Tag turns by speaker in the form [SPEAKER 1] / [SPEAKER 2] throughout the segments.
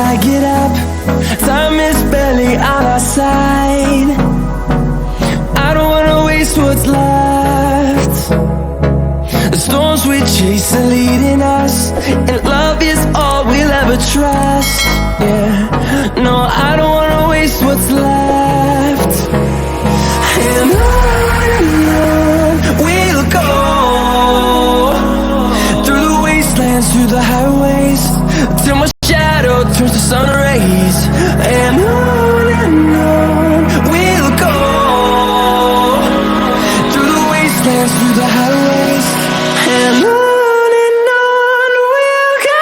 [SPEAKER 1] I get up, time is barely on our side. I don't wanna waste what's left. The storms we chase are leading us, and love is all we'll ever trust. Yeah, no, I don't wanna waste what's left. And on we'll go, through the wastelands, through the highways, till my shadow turns to sun rays. And on we'll go, through the wastelands, through the highways, and on we'll go.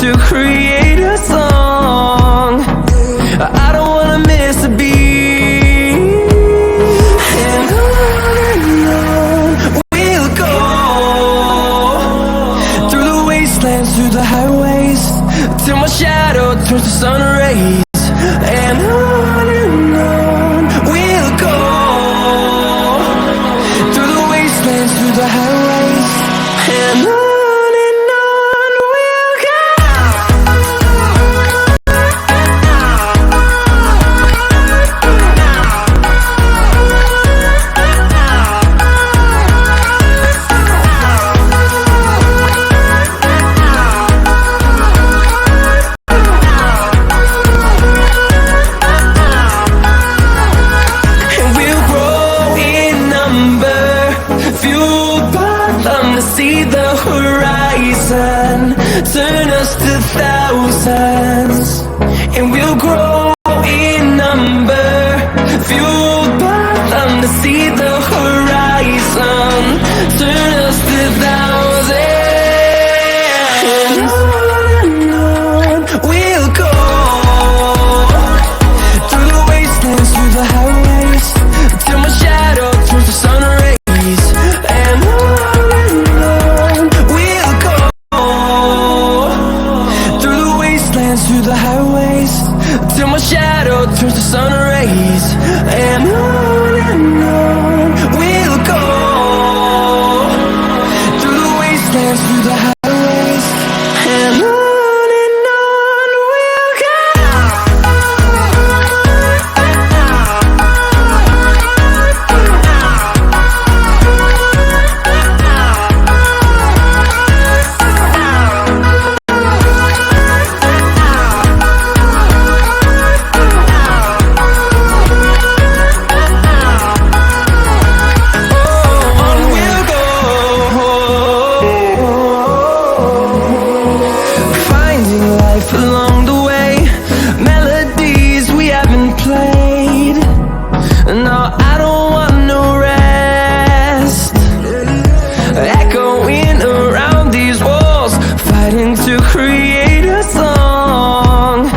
[SPEAKER 1] To create a song, I don't wanna miss a beat. And on we'll go, through the wastelands, through the highways, till my shadow turns to sun rays. And on we'll go, through the wastelands, through the highways, and on. See the horizon, turn us to thousands, and we'll grow in number, fueled by them. To see the horizon, turn us to thousands, and on we'll go, through the wastelands, through the highways, till my shadow turns to sun rays. And through the highways, till my shadow turns to sun rays. And on we'll go, through the wastelands, through the highways, and on. Along the way, melodies we haven't played. No, I don't want no rest. Echoing around these walls, fighting to create a song.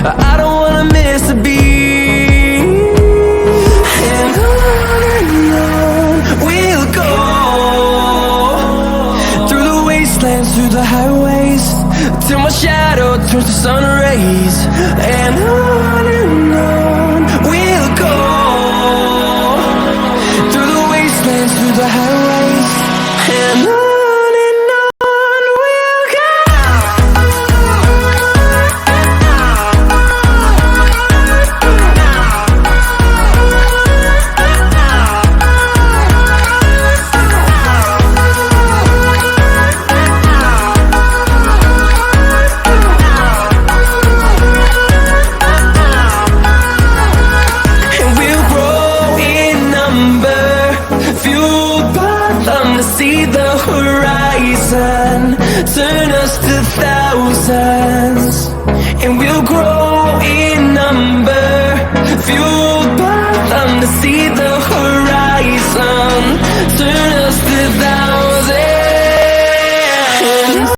[SPEAKER 1] I don't wanna miss a beat. And on we'll go, through the wastelands, through the highways, till my shadow turns to sun rays. And on we'll go, through the wastelands, through the highways, and on. See the horizon, turn us to thousands, and we'll grow in number, fueled to see the horizon, turn us to thousands. And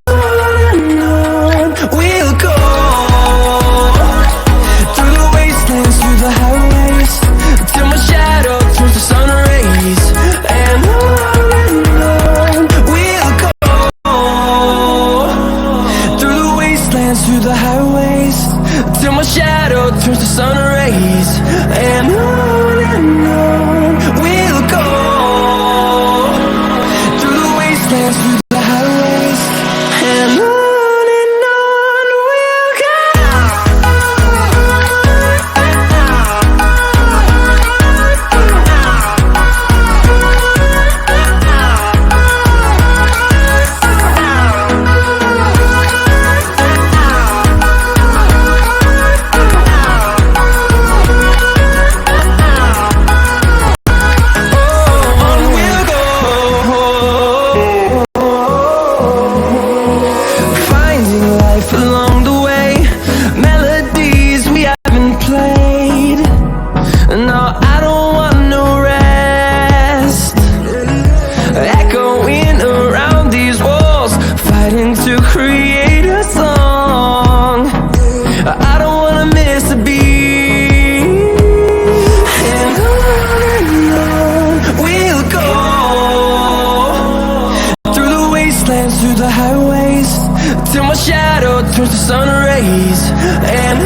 [SPEAKER 1] on we'll go, through the wastelands, through the highways, till my shadow turns to sun rays. And on we'll go, through the wastelands, through the highways, till my shadow turns to sun rays. And on we'll go, through the wastelands, through the highways, and on we'll go. Along the way, melodies we haven't played. No, I don't want no rest, echoing around these walls, fighting to create a song. I don't wanna miss a beat. And on we'll go, through the wastelands, through the highways, till my shadow turns to sun rays. And